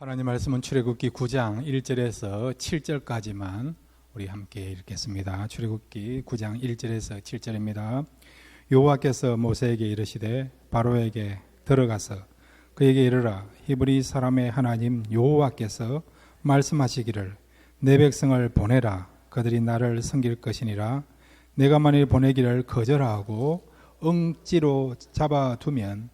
하나님 말씀은 출애굽기 9장 1절에서 7절까지만 우리 함께 읽겠습니다. 출애굽기 9장 1절에서 7절입니다. 여호와께서 모세에게 이르시되 바로에게 들어가서 그에게 이르라. 히브리 사람의 하나님 여호와께서 말씀하시기를 내 백성을 보내라. 그들이 나를 섬길 것이니라. 내가 만일 보내기를 거절하고 억지로 잡아두면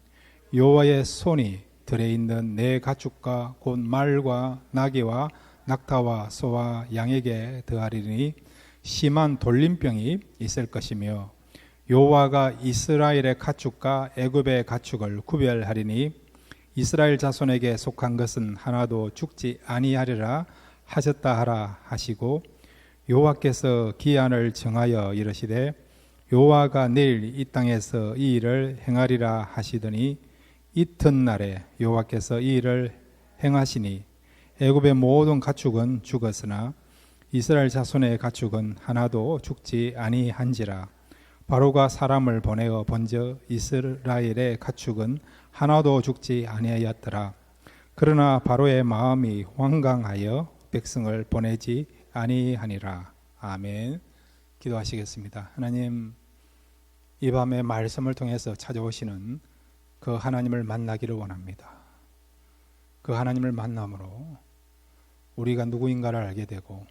여호와의 손이 들에 있는 내 가축과 곧 말과 나귀와 낙타와 소와 양에게 더하리니 심한 돌림병이 있을 것이며 여호와가 이스라엘의 가축과 애굽의 가축을 구별하리니 이스라엘 자손에게 속한 것은 하나도 죽지 아니하리라 하셨다 하라 하시고 여호와께서 기한을 정하여 이르시되 여호와가 내일 이 땅에서 이 일을 행하리라 하시더니 이튿날에 여호와께서 이 일을 행하시니 애굽의 모든 가축은 죽었으나 이스라엘 자손의 가축은 하나도 죽지 아니한지라. 바로가 사람을 보내어 본즉 이스라엘의 가축은 하나도 죽지 아니하였더라. 그러나 바로의 마음이 완강하여 백성을 보내지 아니하니라. 아멘. 기도하시겠습니다. 하나님, 이 밤에 말씀을 통해서 찾아오시는 그 하나님을 만나기를 원합니다. 그 하나님을 만남으로 우리가 누구인가를 알게 되고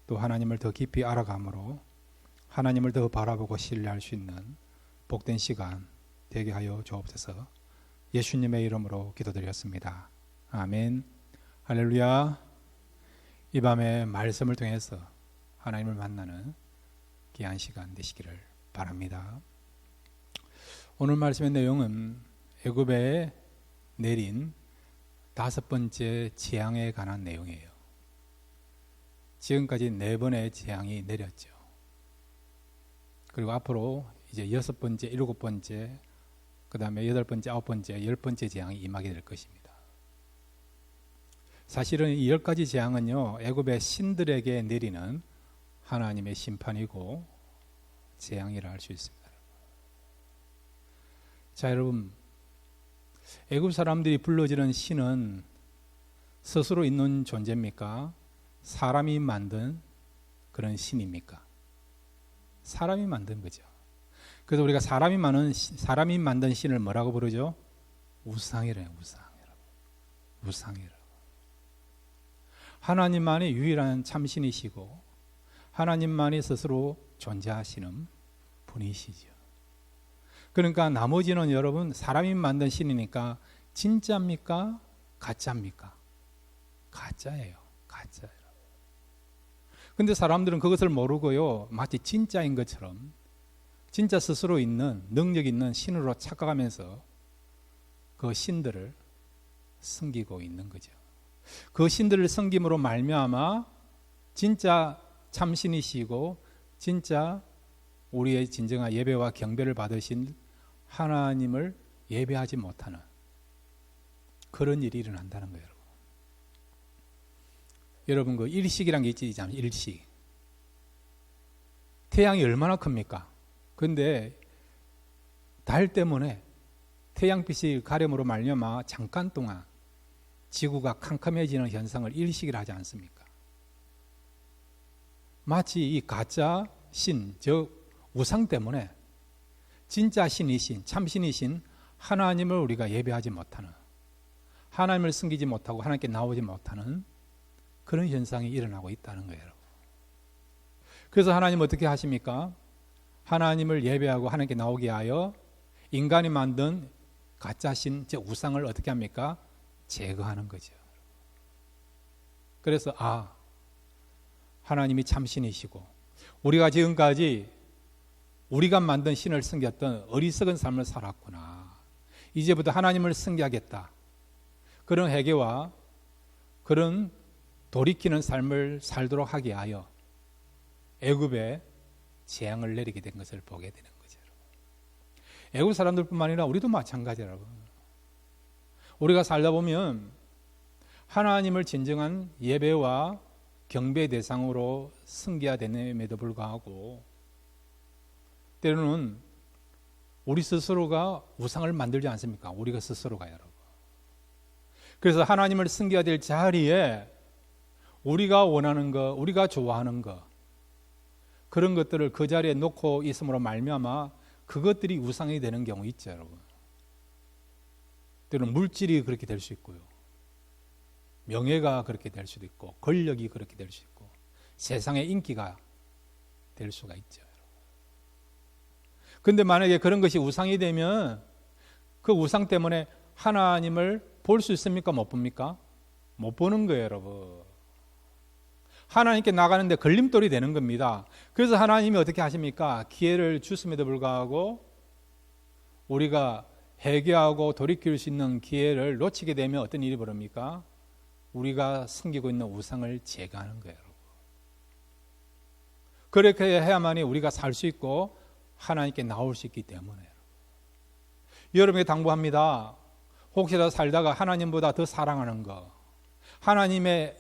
또 하나님을 더 깊이 알아감으로 하나님을 더 바라보고 신뢰할 수 있는 복된 시간 되게 하여 주옵소서. 예수님의 이름으로 기도드렸습니다. 아멘. 할렐루야. 이 밤에 말씀을 통해서 하나님을 만나는 귀한 시간 되시기를 바랍니다. 오늘 말씀의 내용은 애굽에 내린 5번째 재앙에 관한 내용이에요. 지금까지 4번의 재앙이 내렸죠. 그리고 앞으로 이제 6번째, 7번째, 그 다음에 8번째, 9번째, 10번째 재앙이 임하게 될 것입니다. 사실은 이 10가지 재앙은요, 애굽의 신들에게 내리는 하나님의 심판이고 재앙이라 할 수 있습니다. 자, 여러분, 애굽 사람들이 불러지는 신은 스스로 있는 존재입니까? 사람이 만든 그런 신입니까? 사람이 만든 거죠. 그래서 우리가 사람이 만든 신을 뭐라고 부르죠? 우상이래요. 우상이라고. 하나님만이 유일한 참신이시고 하나님만이 스스로 존재하시는 분이시죠. 그러니까 나머지는 여러분 사람이 만든 신이니까 진짜입니까? 가짜입니까? 가짜예요. 근데 사람들은 그것을 모르고요, 마치 진짜인 것처럼 진짜 스스로 있는 능력 있는 신으로 착각하면서 그 신들을 섬기고 있는 거죠. 그 신들을 섬김으로 말미암아 진짜 참신이시고 진짜 우리의 진정한 예배와 경배를 받으신 하나님을 예배하지 못하는 그런 일이 일어난다는 거예요. 여러분, 그 일식이란 게 있지, 일식. 태양이 얼마나 큽니까? 근데 달 때문에 태양빛이 가름으로 말미암아 잠깐 동안 지구가 캄캄해지는 현상을 일식이라 하지 않습니까? 마치 이 가짜 신, 즉 우상 때문에 진짜 신이신, 참신이신 하나님을 우리가 예배하지 못하는, 하나님을 섬기지 못하고 하나님께 나오지 못하는 그런 현상이 일어나고 있다는 거예요. 그래서 하나님 어떻게 하십니까? 하나님을 예배하고 하나님께 나오게 하여 인간이 만든 가짜 신, 즉 우상을 어떻게 합니까? 제거하는 거죠. 그래서 하나님이 참신이시고 우리가 지금까지 우리가 만든 신을 섬겼던 어리석은 삶을 살았구나. 이제부터 하나님을 섬겨야겠다. 그런 회개와 그런 돌이키는 삶을 살도록 하게 하여 애굽에 재앙을 내리게 된 것을 보게 되는 거죠. 애굽 사람들뿐만 아니라 우리도 마찬가지라고. 우리가 살다 보면 하나님을 진정한 예배와 경배 대상으로 섬겨야 됨에도 불구하고 때로는 우리 스스로가 우상을 만들지 않습니까? 우리가 스스로가 여러분. 그래서 하나님을 섬겨야 될 자리에 우리가 원하는 거, 우리가 좋아하는 거, 그런 것들을 그 자리에 놓고 있음으로 말미암아 그것들이 우상이 되는 경우 있죠, 여러분. 때로는 물질이 그렇게 될 수 있고요, 명예가 그렇게 될 수도 있고, 권력이 그렇게 될 수 있고, 세상의 인기가 될 수가 있죠. 근데 만약에 그런 것이 우상이 되면 그 우상 때문에 하나님을 볼 수 있습니까? 못 봅니까? 못 보는 거예요, 여러분. 하나님께 나가는데 걸림돌이 되는 겁니다. 그래서 하나님이 어떻게 하십니까? 기회를 주심에도 불구하고 우리가 회개하고 돌이킬 수 있는 기회를 놓치게 되면 어떤 일이 벌어집니까? 우리가 섬기고 있는 우상을 제거하는 거예요. 그렇게 해야만이 우리가 살 수 있고 하나님께 나올 수 있기 때문에 여러분에게 당부합니다. 혹시라도 살다가 하나님보다 더 사랑하는 거, 하나님이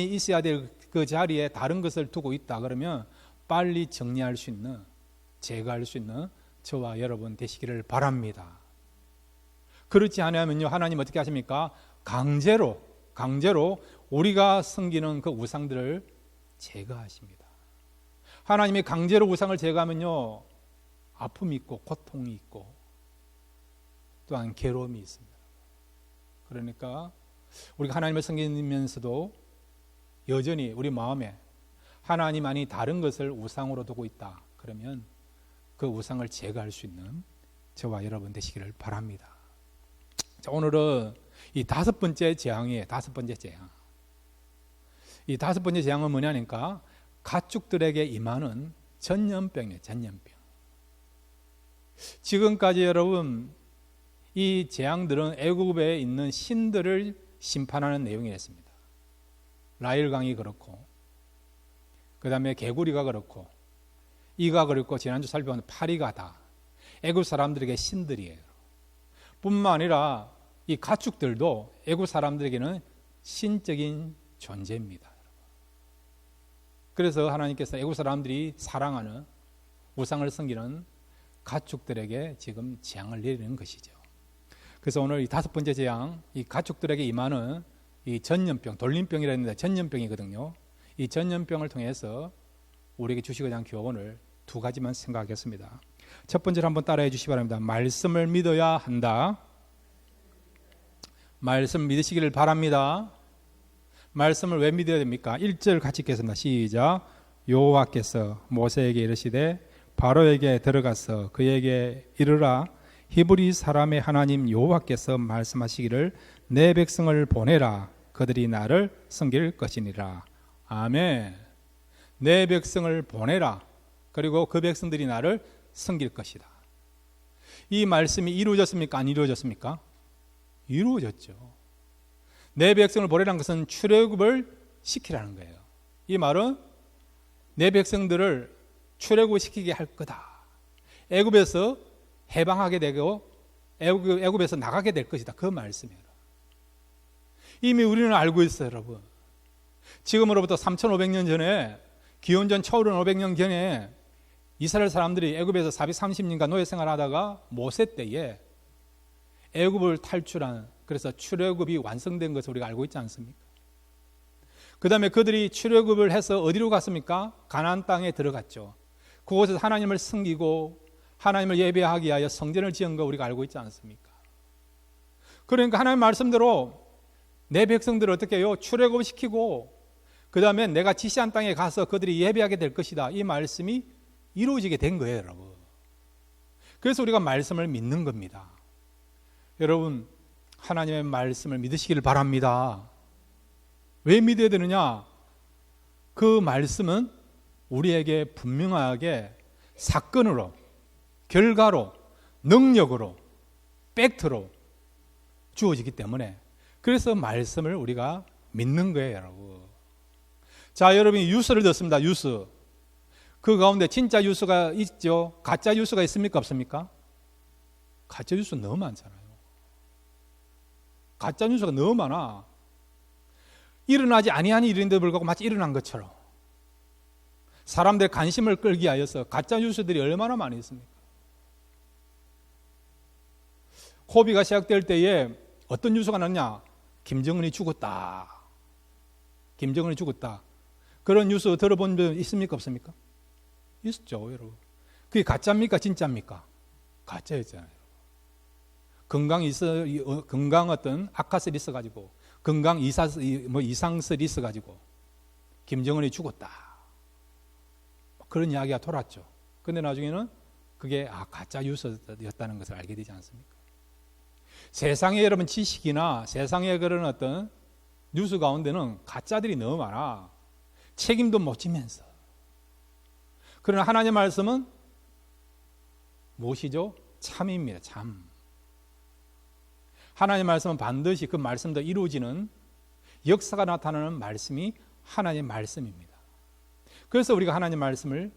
있어야 될 그 자리에 다른 것을 두고 있다 그러면 빨리 정리할 수 있는, 제거할 수 있는 저와 여러분 되시기를 바랍니다. 그렇지 않으면요, 하나님 어떻게 하십니까? 강제로 우리가 섬기는 그 우상들을 제거하십니다. 하나님이 강제로 우상을 제거하면요, 아픔이 있고 고통이 있고 또한 괴로움이 있습니다. 그러니까 우리가 하나님을 섬기면서도 여전히 우리 마음에 하나님 아니 다른 것을 우상으로 두고 있다 그러면 그 우상을 제거할 수 있는 저와 여러분 되시기를 바랍니다. 자, 오늘은 이 다섯 번째 재앙이에요. 다섯 번째 재앙. 이 다섯 번째 재앙은 뭐냐니까 가축들에게 임하는 전염병이에요. 전염병. 지금까지 여러분 이 재앙들은 애굽에 있는 신들을 심판하는 내용이었습니다. 라일강이 그렇고, 그 다음에 개구리가 그렇고, 이가 그렇고, 지난주 살펴본 파리가 다 애굽 사람들에게 신들이에요. 뿐만 아니라 이 가축들도 애굽 사람들에게는 신적인 존재입니다. 그래서 하나님께서 애굽 사람들이 사랑하는 우상을 섬기는 가축들에게 지금 재앙을 내리는 것이죠. 그래서 오늘 이 다섯 번째 재앙, 이 가축들에게 임하는 이 전염병, 돌림병이라 했는데 전염병이거든요. 이 전염병을 통해서 우리에게 주시고자 하는 교훈을 두 가지만 생각하겠습니다. 첫 번째로 한번 따라해 주시기 바랍니다. 말씀을 믿어야 한다. 말씀 믿으시기를 바랍니다. 말씀을 왜 믿어야 됩니까? 1절 같이 읽겠습니다. 시작. 여호와께서 모세에게 이르시되 바로에게 들어가서 그에게 이르라. 히브리 사람의 하나님 여호와께서 말씀하시기를 내 백성을 보내라. 그들이 나를 섬길 것이니라. 아멘. 내 백성을 보내라. 그리고 그 백성들이 나를 섬길 것이다. 이 말씀이 이루어졌습니까? 안 이루어졌습니까? 이루어졌죠. 내 백성을 보내라는 것은 출애굽을 시키라는 거예요. 이 말은 내 백성들을 출애굽시키게 할 거다. 애굽에서 해방하게 되고 애굽에서 나가게 될 것이다. 그 말씀이에요. 이미 우리는 알고 있어요, 여러분. 지금으로부터 3,500년 전에, 기원전 초월은 500년 전에 이스라엘 사람들이 애굽에서 430년간 노예 생활하다가 모세 때에 애굽을 탈출한, 그래서 출애굽이 완성된 것을 우리가 알고 있지 않습니까? 그 다음에 그들이 출애굽을 해서 어디로 갔습니까? 가나안 땅에 들어갔죠. 그곳에서 하나님을 섬기고 하나님을 예배하기 위하여 성전을 지은 거 우리가 알고 있지 않습니까? 그러니까 하나님 말씀대로 내 백성들을 어떻게 해요? 출애굽시키고 그 다음에 내가 지시한 땅에 가서 그들이 예배하게 될 것이다. 이 말씀이 이루어지게 된 거예요, 여러분. 그래서 우리가 말씀을 믿는 겁니다. 여러분, 하나님의 말씀을 믿으시기를 바랍니다. 왜 믿어야 되느냐? 그 말씀은 우리에게 분명하게 사건으로, 결과로, 능력으로, 팩트로 주어지기 때문에, 그래서 말씀을 우리가 믿는 거예요, 여러분. 자, 여러분이 뉴스를 듣습니다. 뉴스. 그 가운데 진짜 뉴스가 있죠. 가짜 뉴스가 있습니까? 없습니까? 가짜 뉴스 너무 많잖아요. 가짜 뉴스가 너무 많아. 일어나지 아니한 일인데 불구하고 마치 일어난 것처럼 사람들의 관심을 끌기 위해서 가짜 뉴스들이 얼마나 많이 있습니까? 코비가 시작될 때에 어떤 뉴스가 났냐? 김정은이 죽었다. 김정은이 죽었다. 그런 뉴스 들어본 적 있습니까? 없습니까? 있었죠, 여러분. 그게 가짜입니까? 진짜입니까? 가짜였잖아요. 건강 어떤 악화설이 있어가지고, 이상설이 있어가지고, 김정은이 죽었다. 그런 이야기가 돌았죠. 근데 나중에는 그게 가짜 뉴스였다는 것을 알게 되지 않습니까? 세상에 여러분 지식이나 세상에 그런 어떤 뉴스 가운데는 가짜들이 너무 많아. 책임도 못 지면서. 그러나 하나님의 말씀은 무엇이죠? 참입니다. 참. 하나님의 말씀은 반드시 그 말씀도 이루어지는 역사가 나타나는 말씀이 하나님의 말씀입니다. 그래서 우리가 하나님의 말씀을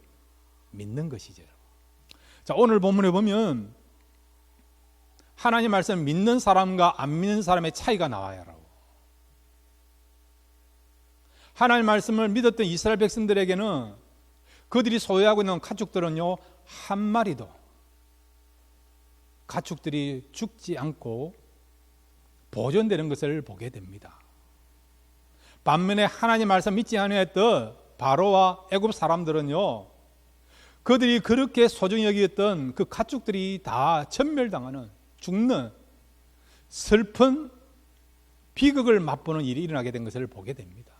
믿는 것이죠. 자, 오늘 본문에 보면 하나님의 말씀을 믿는 사람과 안 믿는 사람의 차이가 나와요. 하나님의 말씀을 믿었던 이스라엘 백성들에게는 그들이 소유하고 있는 가축들은요, 한 마리도 가축들이 죽지 않고 보존되는 것을 보게 됩니다. 반면에 하나님 말씀 믿지 아니했던 바로와 애굽 사람들은요, 그들이 그렇게 소중히 여기었던 그 가축들이 다 전멸당하는, 죽는 슬픈 비극을 맛보는 일이 일어나게 된 것을 보게 됩니다.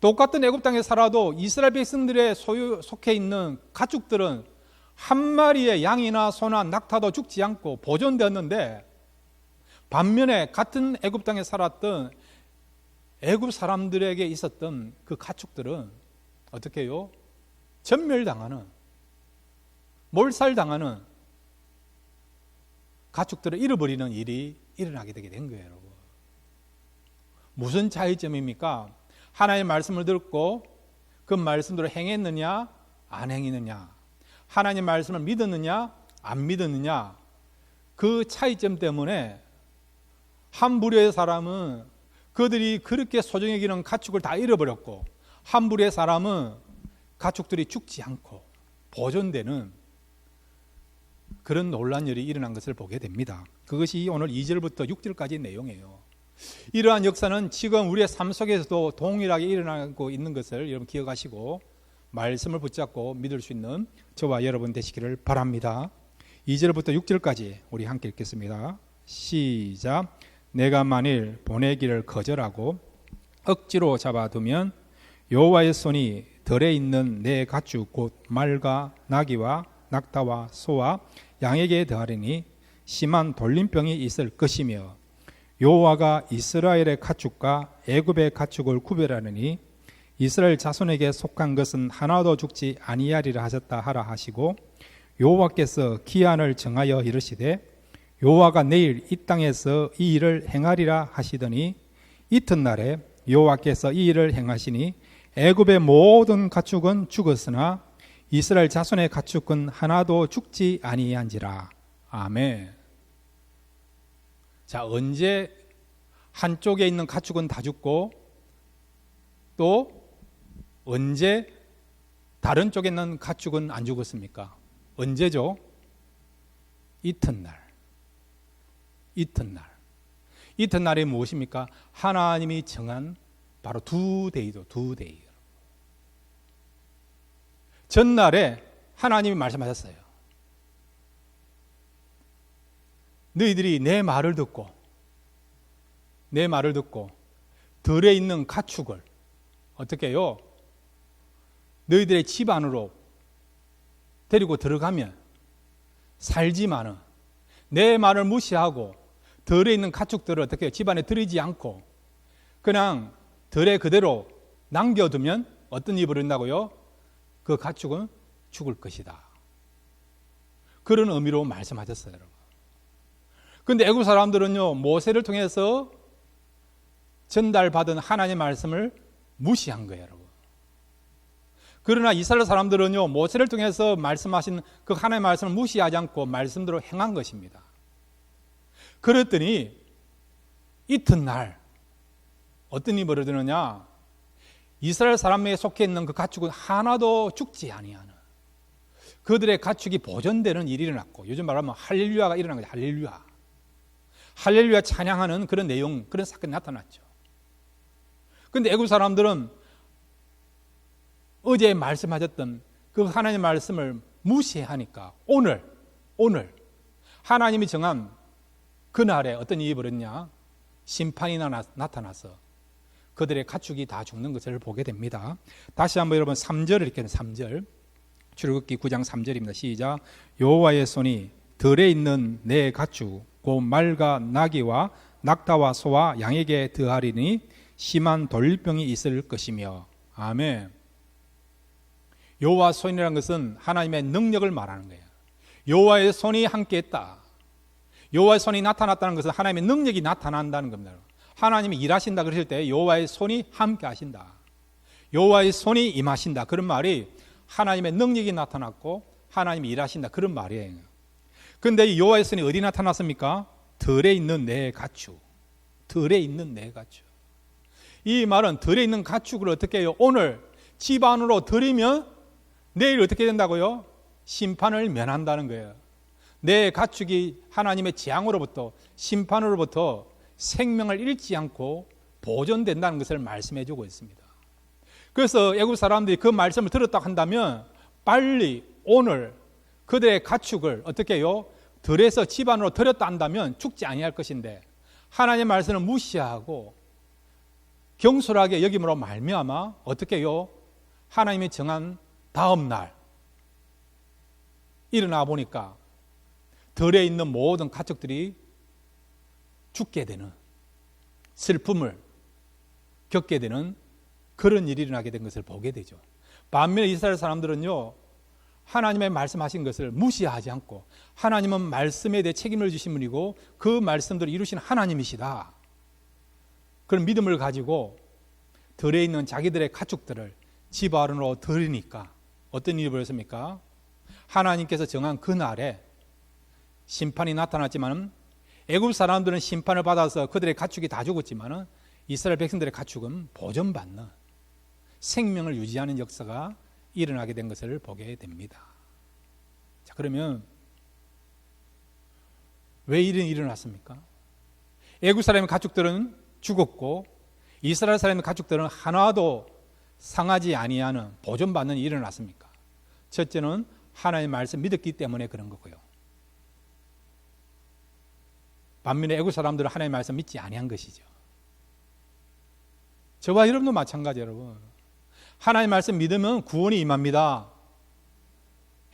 똑같은 애굽 땅에 살아도 이스라엘 백성들의 속해 있는 가축들은 한 마리의 양이나 소나 낙타도 죽지 않고 보존되었는데, 반면에 같은 애굽 땅에 살았던 애굽 사람들에게 있었던 그 가축들은 어떻게 해요? 전멸당하는, 몰살당하는 가축들을 잃어버리는 일이 일어나게 되게 된 거예요, 여러분. 무슨 차이점입니까? 하나님의 말씀을 듣고 그 말씀대로 행했느냐, 안 행했느냐, 하나님의 말씀을 믿었느냐, 안 믿었느냐, 그 차이점 때문에 한 부류의 사람은 그들이 그렇게 소중히 여기는 가축을 다 잃어버렸고, 한 부류의 사람은 가축들이 죽지 않고 보존되는 그런 놀라운 일이 일어난 것을 보게 됩니다. 그것이 오늘 2절부터 6절까지 내용이에요. 이러한 역사는 지금 우리의 삶 속에서도 동일하게 일어나고 있는 것을 여러분 기억하시고 말씀을 붙잡고 믿을 수 있는 저와 여러분 되시기를 바랍니다. 2절부터 6절까지 우리 함께 읽겠습니다. 시작. 내가 만일 보내기를 거절하고 억지로 잡아두면 여호와의 손이 들에 있는 내 가축 곧 말과 나귀와 낙타와 소와 양에게 더하리니 심한 돌림병이 있을 것이며, 여호와가 이스라엘의 가축과 애굽의 가축을 구별하느니 이스라엘 자손에게 속한 것은 하나도 죽지 아니하리라 하셨다 하라 하시고, 여호와께서 기한을 정하여 이르시되 여호와가 내일 이 땅에서 이 일을 행하리라 하시더니 이튿날에 여호와께서 이 일을 행하시니 애굽의 모든 가축은 죽었으나 이스라엘 자손의 가축은 하나도 죽지 아니한지라. 아멘. 자, 언제 한쪽에 있는 가축은 다 죽고 또 언제 다른 쪽에 있는 가축은 안 죽었습니까? 언제죠? 이튿날. 이튿날이 무엇입니까? 하나님이 정한 바로 두 데이죠. 두 데이. 전날에 하나님이 말씀하셨어요. 너희들이 내 말을 듣고 들에 있는 가축을 어떻게 해요? 너희들의 집 안으로 데리고 들어가면 살지만은 내 말을 무시하고 들에 있는 가축들을 어떻게 해요? 집 안에 들이지 않고 그냥 들에 그대로 남겨두면 어떤 일이 벌어진다고요? 그 가축은 죽을 것이다. 그런 의미로 말씀하셨어요, 여러분. 그런데 애굽 사람들은요, 모세를 통해서 전달받은 하나님의 말씀을 무시한 거예요, 여러분. 그러나 이스라엘 사람들은요, 모세를 통해서 말씀하신 그 하나님의 말씀을 무시하지 않고 말씀대로 행한 것입니다. 그랬더니 이튿날 어떤 일이 벌어지느냐? 이스라엘 사람에게 속해 있는 그 가축은 하나도 죽지 아니하는 그들의 가축이 보존되는 일이 일어났고, 요즘 말하면 할렐루야가 일어난 거죠. 할렐루야. 할렐루야 찬양하는 그런 내용, 그런 사건이 나타났죠. 그런데 애굽 사람들은 어제 말씀하셨던 그 하나님의 말씀을 무시하니까 오늘 하나님이 정한 그날에 어떤 일이 벌었냐? 심판이 나타나서 그들의 가축이 다 죽는 것을 보게 됩니다. 다시 한번 여러분 3절을 읽겠습니다. 3절 출애굽기 9장 3절입니다. 시작. 여호와의 손이 들에 있는 내 가축 곧 말과 나귀와 낙타와 소와 양에게 더하리니 심한 돌병이 있을 것이며. 아멘. 여호와 손이라는 것은 하나님의 능력을 말하는 거예요. 여호와의 손이 함께했다. 여호와의 손이 나타났다는 것은 하나님의 능력이 나타난다는 겁니다. 하나님이 일하신다 그러실 때 여호와의 손이 함께 하신다. 여호와의 손이 임하신다. 그런 말이 하나님의 능력이 나타났고 하나님이 일하신다. 그런 말이에요. 그런데 이 여호와의 손이 어디 나타났습니까? 들에 있는 내 가축. 들에 있는 내 가축. 이 말은 들에 있는 가축을 어떻게 해요? 오늘 집 안으로 들이면 내일 어떻게 된다고요? 심판을 면한다는 거예요. 내 가축이 하나님의 재앙으로부터 심판으로부터 생명을 잃지 않고 보존된다는 것을 말씀해 주고 있습니다. 그래서 애굽 사람들이 그 말씀을 들었다고 한다면 빨리 오늘 그들의 가축을 어떻게 해요? 들에서 집 안으로 들였다 한다면 죽지 아니할 것인데 하나님의 말씀을 무시하고 경솔하게 여김으로 말미암아 어떻게 해요? 하나님이 정한 다음 날 일어나 보니까 들에 있는 모든 가축들이 죽게 되는 슬픔을 겪게 되는 그런 일이 일어나게 된 것을 보게 되죠. 반면에 이스라엘 사람들은요, 하나님의 말씀하신 것을 무시하지 않고 하나님은 말씀에 대해 책임을 지신 분이고 그 말씀들을 이루신 하나님이시다. 그런 믿음을 가지고 들에 있는 자기들의 가축들을 집 안으로 들이니까 어떤 일이 벌어졌습니까? 하나님께서 정한 그날에 심판이 나타났지만 애굽 사람들은 심판을 받아서 그들의 가축이 다 죽었지만 이스라엘 백성들의 가축은 보존받는 생명을 유지하는 역사가 일어나게 된 것을 보게 됩니다. 자, 그러면 왜 이런 일이 일어났습니까? 애굽 사람의 가축들은 죽었고 이스라엘 사람의 가축들은 하나도 상하지 아니하는 보존받는 일이 일어났습니까? 첫째는 하나님의 말씀 믿었기 때문에 그런 거고요. 반면에 애굽 사람들은 하나님의 말씀 믿지 아니한 것이죠. 저와 여러분도 마찬가지 여러분. 하나님의 말씀 믿으면 구원이 임합니다.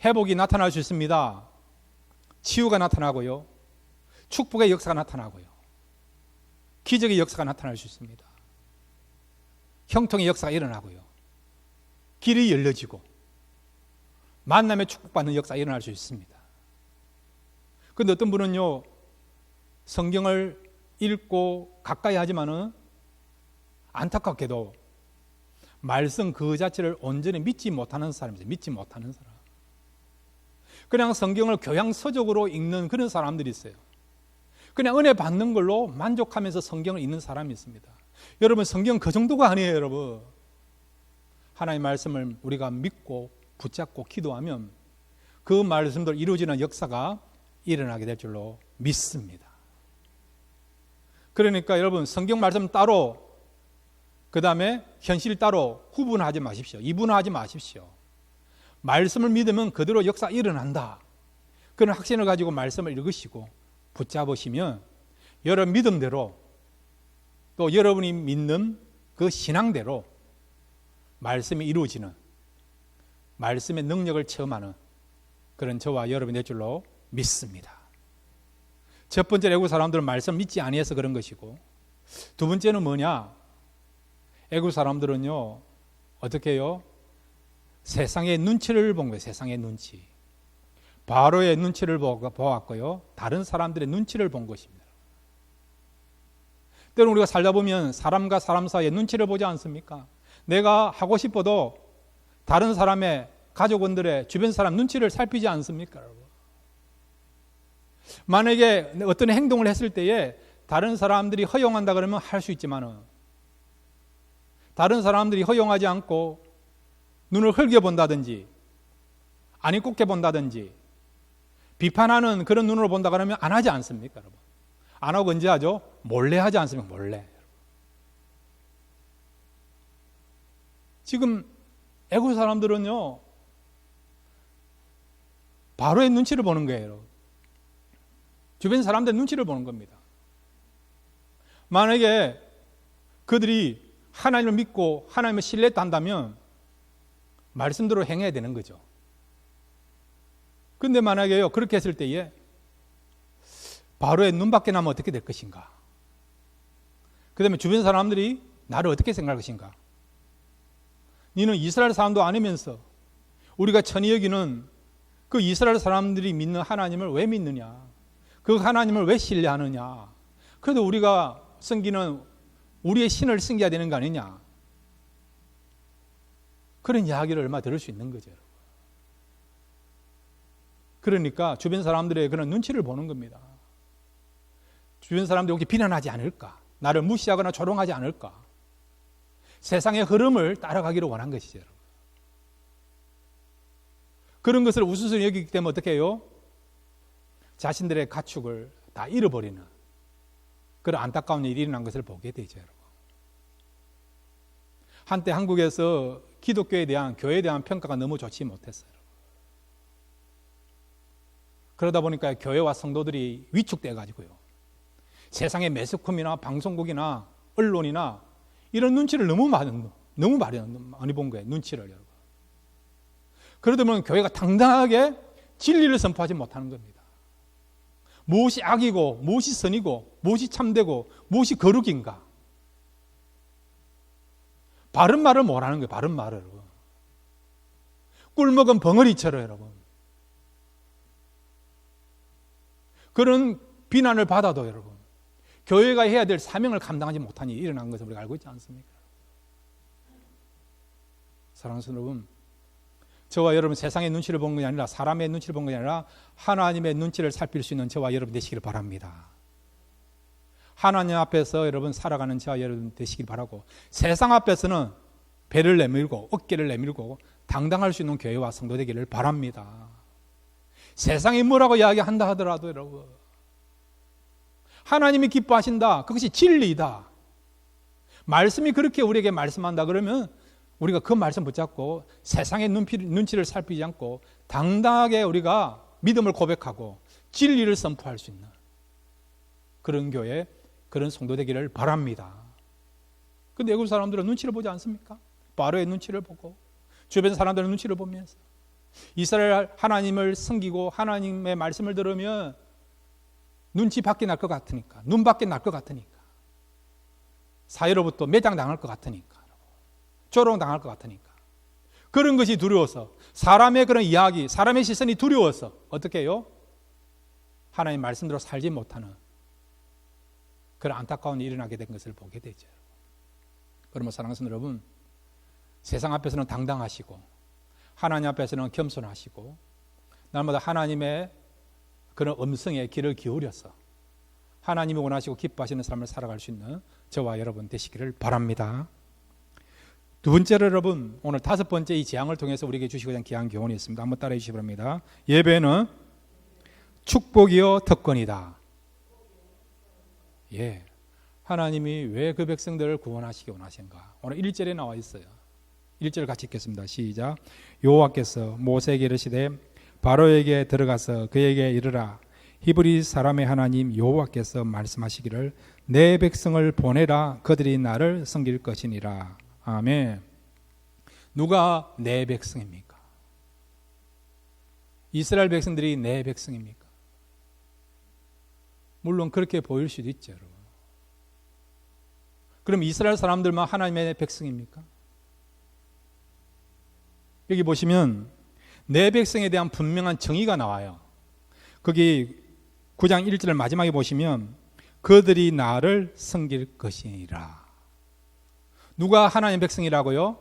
회복이 나타날 수 있습니다. 치유가 나타나고요. 축복의 역사가 나타나고요. 기적의 역사가 나타날 수 있습니다. 형통의 역사가 일어나고요. 길이 열려지고 만남의 축복받는 역사가 일어날 수 있습니다. 그런데 어떤 분은요, 성경을 읽고 가까이 하지만은 안타깝게도 말씀 그 자체를 온전히 믿지 못하는 사람이죠. 믿지 못하는 사람. 그냥 성경을 교양서적으로 읽는 그런 사람들이 있어요. 그냥 은혜 받는 걸로 만족하면서 성경을 읽는 사람이 있습니다. 여러분, 성경은 그 정도가 아니에요, 여러분. 하나님의 말씀을 우리가 믿고 붙잡고 기도하면 그 말씀대로 이루어지는 역사가 일어나게 될 줄로 믿습니다. 그러니까 여러분, 성경 말씀 따로, 그 다음에 현실 따로 구분하지 마십시오. 이분화하지 마십시오. 말씀을 믿으면 그대로 역사가 일어난다. 그런 확신을 가지고 말씀을 읽으시고 붙잡으시면 여러분 믿음대로 또 여러분이 믿는 그 신앙대로 말씀이 이루어지는, 말씀의 능력을 체험하는 그런 저와 여러분이 될 줄로 믿습니다. 첫 번째로 애굽 사람들은 말씀 믿지 아니해서 그런 것이고, 두 번째는 뭐냐? 애굽 사람들은요, 어떻게 해요? 세상의 눈치를 본 거예요. 세상의 눈치. 바로의 눈치를 보았고요, 다른 사람들의 눈치를 본 것입니다. 때로는 우리가 살다 보면 사람과 사람 사이에 눈치를 보지 않습니까? 내가 하고 싶어도 다른 사람의 가족원들의 주변 사람 눈치를 살피지 않습니까, 여러분? 만약에 어떤 행동을 했을 때에 다른 사람들이 허용한다 그러면 할 수 있지만은 다른 사람들이 허용하지 않고 눈을 흘겨본다든지 안 입곱게 본다든지 비판하는 그런 눈으로 본다 그러면 안 하지 않습니까, 여러분? 안 하고 언제 하죠? 몰래 하지 않습니까? 몰래. 지금 애국 사람들은요, 바로의 눈치를 보는 거예요. 주변 사람들 눈치를 보는 겁니다. 만약에 그들이 하나님을 믿고 하나님을 신뢰한다면 말씀대로 행해야 되는 거죠. 근데 만약에요, 그렇게 했을 때에 바로의 눈 밖에 나면 어떻게 될 것인가? 그 다음에 주변 사람들이 나를 어떻게 생각할 것인가? 너는 이스라엘 사람도 아니면서 우리가 천히 여기는 그 이스라엘 사람들이 믿는 하나님을 왜 믿느냐? 그 하나님을 왜 신뢰하느냐? 그래도 우리가 섬기는 우리의 신을 섬겨야 되는 거 아니냐? 그런 이야기를 얼마 들을 수 있는 거죠. 그러니까 주변 사람들의 그런 눈치를 보는 겁니다. 주변 사람들이 혹시 비난하지 않을까? 나를 무시하거나 조롱하지 않을까? 세상의 흐름을 따라가기를 원한 것이죠. 그런 것을 우스갯소리 여기기 때문에 어떻게 해요? 자신들의 가축을 다 잃어버리는 그런 안타까운 일이 일어난 것을 보게 되죠. 여러분. 한때 한국에서 기독교에 대한 교회에 대한 평가가 너무 좋지 못했어요. 그러다 보니까 교회와 성도들이 위축돼 가지고요. 세상의 매스컴이나 방송국이나 언론이나 이런 눈치를 너무 많이 본 거예요. 눈치를. 여러분. 그러다 보면 교회가 당당하게 진리를 선포하지 못하는 겁니다. 무엇이 악이고 무엇이 선이고 무엇이 참되고 무엇이 거룩인가? 바른 말을 못하는 거예요. 바른 말을. 여러분. 꿀먹은 벙어리처럼 여러분. 그런 비난을 받아도 여러분 교회가 해야 될 사명을 감당하지 못하니 일어난 것을 우리가 알고 있지 않습니까? 사랑하는 여러분, 저와 여러분 세상의 눈치를 본 것이 아니라 사람의 눈치를 본 것이 아니라 하나님의 눈치를 살필 수 있는 저와 여러분 되시기를 바랍니다. 하나님 앞에서 여러분 살아가는 저와 여러분 되시길 바라고 세상 앞에서는 배를 내밀고 어깨를 내밀고 당당할 수 있는 교회와 성도 되기를 바랍니다. 세상이 뭐라고 이야기한다 하더라도 여러분 하나님이 기뻐하신다. 그것이 진리다. 말씀이 그렇게 우리에게 말씀한다 그러면 우리가 그 말씀 붙잡고 세상의 눈치를 살피지 않고 당당하게 우리가 믿음을 고백하고 진리를 선포할 수 있는 그런 교회, 그런 성도 되기를 바랍니다. 그런데 애국 사람들은 눈치를 보지 않습니까? 바로의 눈치를 보고 주변 사람들의 눈치를 보면서 이스라엘 하나님을 섬기고 하나님의 말씀을 들으면 눈치 밖에 날 것 같으니까, 눈 밖에 날 것 같으니까, 사회로부터 매장당할 것 같으니까, 조롱당할 것 같으니까, 그런 것이 두려워서 사람의 그런 이야기, 사람의 시선이 두려워서 어떻게 해요? 하나님 말씀대로 살지 못하는 그런 안타까운 일이 일어나게 된 것을 보게 되죠. 그러면 사랑하는 여러분, 세상 앞에서는 당당하시고 하나님 앞에서는 겸손하시고 날마다 하나님의 그런 음성에 귀를 기울여서 하나님이 원하시고 기뻐하시는 삶을 살아갈 수 있는 저와 여러분 되시기를 바랍니다. 두 번째로 여러분, 오늘 다섯 번째 이 재앙을 통해서 우리에게 주시고자 하는 귀한 교훈이 있습니다. 한번 따라해 주시기 바랍니다. 예배는 축복이요 특권이다. 예, 하나님이 왜 그 백성들을 구원하시기 원하신가? 오늘 1절에 나와 있어요. 1절 같이 읽겠습니다. 시작. 여호와께서 모세에게 이르시되 바로에게 들어가서 그에게 이르라. 히브리 사람의 하나님 여호와께서 말씀하시기를 내 백성을 보내라. 그들이 나를 섬길 것이니라. 아멘. 누가 내 백성입니까? 이스라엘 백성들이 내 백성입니까? 물론 그렇게 보일 수도 있죠. 여러분. 그럼 이스라엘 사람들만 하나님의 백성입니까? 여기 보시면 내 백성에 대한 분명한 정의가 나와요. 거기 9장 1절 마지막에 보시면 그들이 나를 섬길 것이니라. 누가 하나님의 백성이라고요?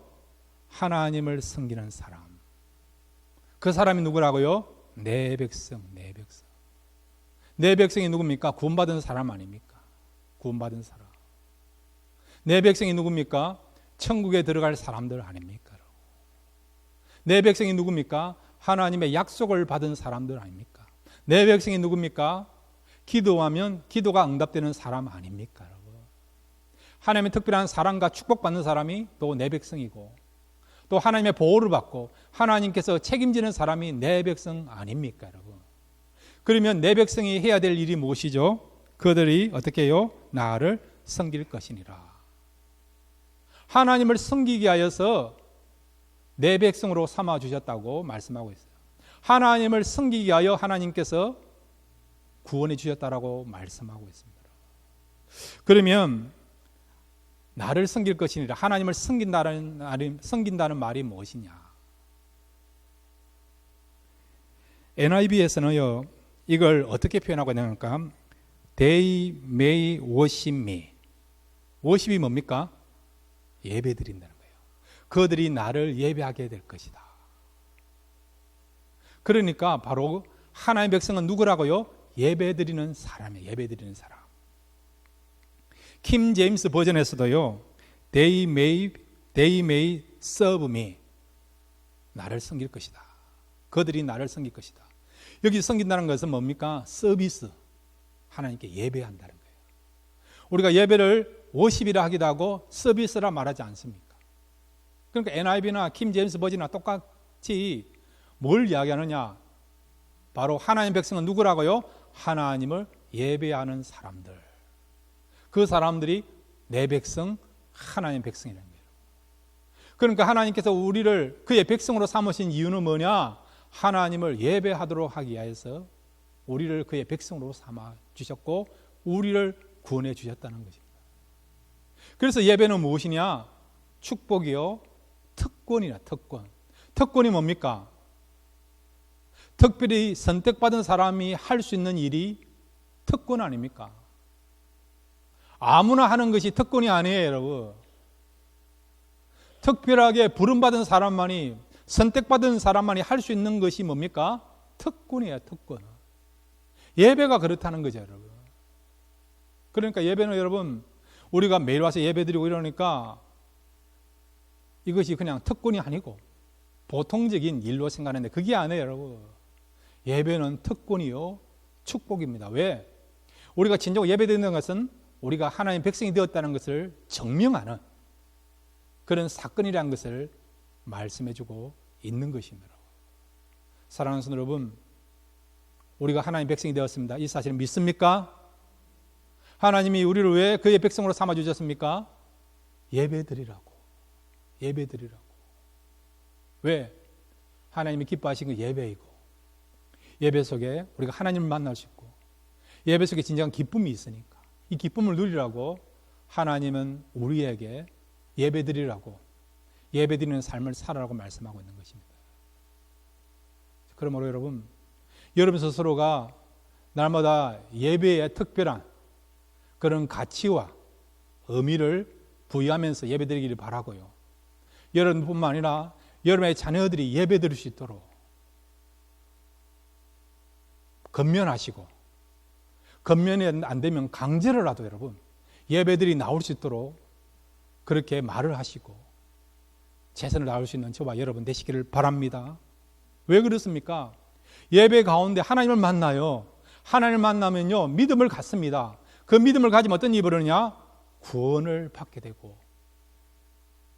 하나님을 섬기는 사람. 그 사람이 누구라고요? 내 백성, 내 백성. 내 백성이 누굽니까? 구원받은 사람 아닙니까? 구원받은 사람. 내 백성이 누굽니까? 천국에 들어갈 사람들 아닙니까? 내 백성이 누굽니까? 하나님의 약속을 받은 사람들 아닙니까? 내 백성이 누굽니까? 기도하면 기도가 응답되는 사람 아닙니까, 여러분? 하나님의 특별한 사랑과 축복받는 사람이 또 내 백성이고, 또 하나님의 보호를 받고 하나님께서 책임지는 사람이 내 백성 아닙니까, 여러분? 그러면 내 백성이 해야 될 일이 무엇이죠? 그들이 어떻게 해요? 나를 섬길 것이니라. 하나님을 섬기게 하여서 내 백성으로 삼아 주셨다고 말씀하고 있어요. 하나님을 섬기게 하여 하나님께서 구원해 주셨다라고 말씀하고 있습니다. 그러면 나를 섬길 것이니라, 하나님을 섬긴다는 말이 무엇이냐? NIV에서는요, 이걸 어떻게 표현하고 있냐니까 They may worship me. worship이 뭡니까? 예배 드린다는 거예요. 그들이 나를 예배하게 될 것이다. 그러니까 바로 하나님의 백성은 누구라고요? 예배 드리는 사람이에요. 예배 드리는 사람. 킴 제임스 버전에서도요, They may serve me. 나를 섬길 것이다. 그들이 나를 섬길 것이다. 여기 섬긴다는 것은 뭡니까? 서비스. 하나님께 예배한다는 거예요. 우리가 예배를 워십이라 하기도 하고 서비스라 말하지 않습니까? 그러니까 NIV나 킴 제임스 버전이나 똑같이 뭘 이야기하느냐? 바로 하나님 백성은 누구라고요? 하나님을 예배하는 사람들. 그 사람들이 내 백성, 하나님 백성이라는 거예요. 그러니까 하나님께서 우리를 그의 백성으로 삼으신 이유는 뭐냐? 하나님을 예배하도록 하기 위해서 우리를 그의 백성으로 삼아 주셨고 우리를 구원해 주셨다는 것입니다. 그래서 예배는 무엇이냐? 축복이요, 특권이나 특권. 특권이 뭡니까? 특별히 선택받은 사람이 할 수 있는 일이 특권 아닙니까? 아무나 하는 것이 특권이 아니에요, 여러분. 특별하게 부름받은 사람만이, 선택받은 사람만이 할 수 있는 것이 뭡니까? 특권이에요, 특권. 예배가 그렇다는 거죠, 여러분. 그러니까 예배는 여러분, 우리가 매일 와서 예배 드리고 이러니까 이것이 그냥 특권이 아니고 보통적인 일로 생각하는데 그게 아니에요, 여러분. 예배는 특권이요, 축복입니다. 왜? 우리가 진정 예배 드리는 것은 우리가 하나님의 백성이 되었다는 것을 증명하는 그런 사건이라는 것을 말씀해주고 있는 것입니다. 사랑하는 성도 여러분, 우리가 하나님의 백성이 되었습니다. 이 사실을 믿습니까? 하나님이 우리를 왜 그의 백성으로 삼아주셨습니까? 예배드리라고. 예배드리라고. 왜? 하나님이 기뻐하시는 건 예배이고, 예배 속에 우리가 하나님을 만날 수 있고, 예배 속에 진정한 기쁨이 있으니까 이 기쁨을 누리라고 하나님은 우리에게 예배드리라고, 예배드리는 삶을 살아라고 말씀하고 있는 것입니다. 그러므로 여러분 스스로가 날마다 예배에 특별한 그런 가치와 의미를 부여하면서 예배드리기를 바라고요. 여러분뿐만 아니라 여러분의 자녀들이 예배드릴 수 있도록 건면하시고, 건면이 안 되면 강제로라도 여러분 예배들이 나올 수 있도록 그렇게 말을 하시고 최선을 다할 수 있는 저와 여러분 되시기를 바랍니다. 왜 그렇습니까? 예배 가운데 하나님을 만나요. 하나님을 만나면요, 믿음을 갖습니다. 그 믿음을 가지면 어떤 일이 벌어지냐? 구원을 받게 되고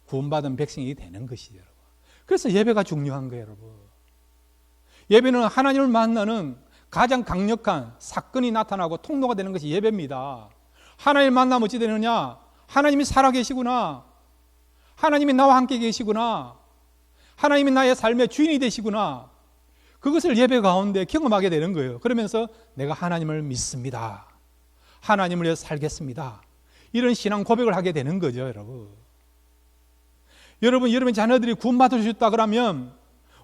구원받은 백성이 되는 것이죠, 여러분. 그래서 예배가 중요한 거예요, 여러분. 예배는 하나님을 만나는 가장 강력한 사건이 나타나고 통로가 되는 것이 예배입니다. 하나님을 만나면 어찌 되느냐? 하나님이 살아계시구나. 하나님이 나와 함께 계시구나. 하나님이 나의 삶의 주인이 되시구나. 그것을 예배 가운데 경험하게 되는 거예요. 그러면서 내가 하나님을 믿습니다. 하나님을 위해서 살겠습니다. 이런 신앙 고백을 하게 되는 거죠, 여러분. 여러분 자녀들이 구원받을 수 있다 그러면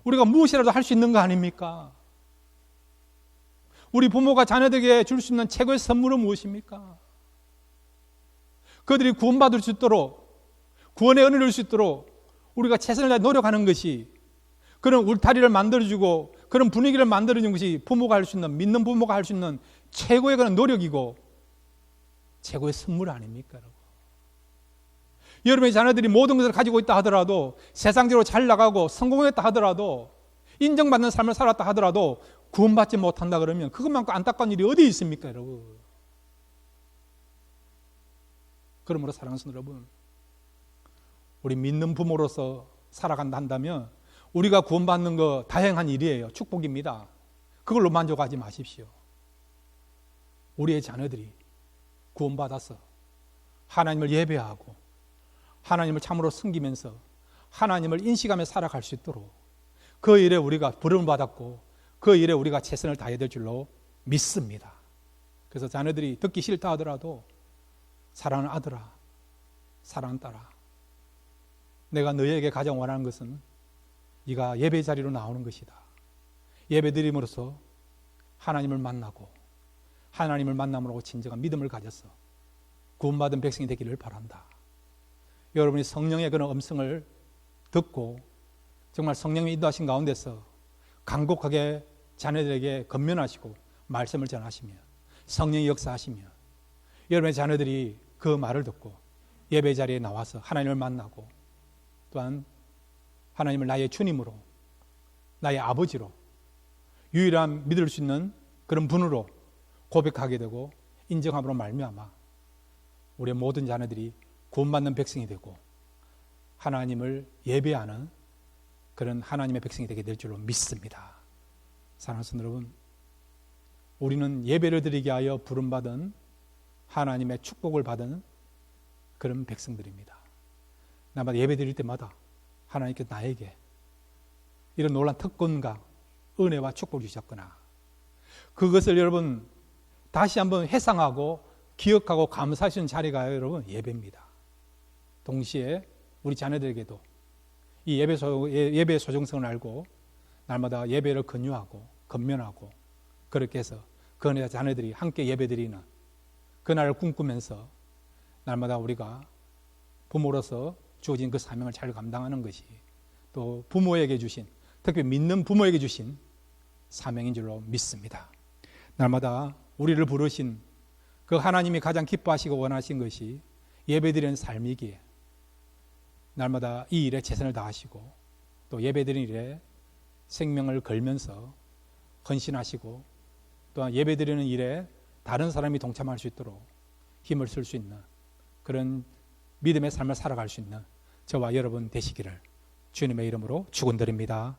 우리가 무엇이라도 할 수 있는 거 아닙니까? 우리 부모가 자녀들에게 줄 수 있는 최고의 선물은 무엇입니까? 그들이 구원받을 수 있도록, 구원의 은혜를 줄 수 있도록 우리가 최선을 다해 노력하는 것이, 그런 울타리를 만들어주고 그런 분위기를 만들어주는 것이 부모가 할 수 있는, 믿는 부모가 할 수 있는 최고의 그런 노력이고 최고의 선물 아닙니까, 여러분? 여러분의 자녀들이 모든 것을 가지고 있다 하더라도, 세상적으로 잘 나가고 성공했다 하더라도, 인정받는 삶을 살았다 하더라도 구원받지 못한다 그러면 그것만큼 안타까운 일이 어디 있습니까, 여러분? 그러므로 사랑하는 성도 여러분, 우리 믿는 부모로서 살아간다 한다면 우리가 구원받는 거 다행한 일이에요. 축복입니다. 그걸로 만족하지 마십시오. 우리의 자녀들이 구원받아서 하나님을 예배하고 하나님을 참으로 섬기면서 하나님을 인식하며 살아갈 수 있도록 그 일에 우리가 부름을 받았고 그 일에 우리가 최선을 다해야 될 줄로 믿습니다. 그래서 자녀들이 듣기 싫다 하더라도 사랑하는 아들아, 사랑하는 딸아, 내가 너희에게 가장 원하는 것은 네가 예배 자리로 나오는 것이다. 예배 드림으로써 하나님을 만나고 하나님을 만남으로 진정한 믿음을 가져서 구원받은 백성이 되기를 바란다. 여러분이 성령의 그런 음성을 듣고 정말 성령의 인도하신 가운데서 간곡하게 자녀들에게 건면하시고 말씀을 전하시며 성령이 역사하시며 여러분의 자녀들이 그 말을 듣고 예배 자리에 나와서 하나님을 만나고 또한 하나님을 나의 주님으로 나의 아버지로 유일한 믿을 수 있는 그런 분으로 고백하게 되고 인정함으로 말미암아 우리의 모든 자녀들이 구원받는 백성이 되고 하나님을 예배하는 그런 하나님의 백성이 되게 될 줄로 믿습니다. 사랑하는 성도 여러분, 우리는 예배를 드리게 하여 부름받은 하나님의 축복을 받은 그런 백성들입니다. 나마다 예배 드릴 때마다 하나님께서 나에게 이런 놀라운 특권과 은혜와 축복을 주셨구나. 그것을 여러분 다시 한번 회상하고 기억하고 감사하시는 자리가 여러분 예배입니다. 동시에 우리 자녀들에게도 이 예배의 소중성을 알고 날마다 예배를 권유하고 건면하고 그렇게 해서 그 은혜와 자녀들이 함께 예배드리는 그날을 꿈꾸면서 날마다 우리가 부모로서 주어진 그 사명을 잘 감당하는 것이 또 부모에게 주신, 특히 믿는 부모에게 주신 사명인 줄로 믿습니다. 날마다 우리를 부르신 그 하나님이 가장 기뻐하시고 원하신 것이 예배드리는 삶이기에 날마다 이 일에 최선을 다하시고 또 예배드리는 일에 생명을 걸면서 헌신하시고 또한 예배드리는 일에 다른 사람이 동참할 수 있도록 힘을 쓸 수 있는 그런 믿음의 삶을 살아갈 수 있는 저와 여러분 되시기를 주님의 이름으로 축원드립니다.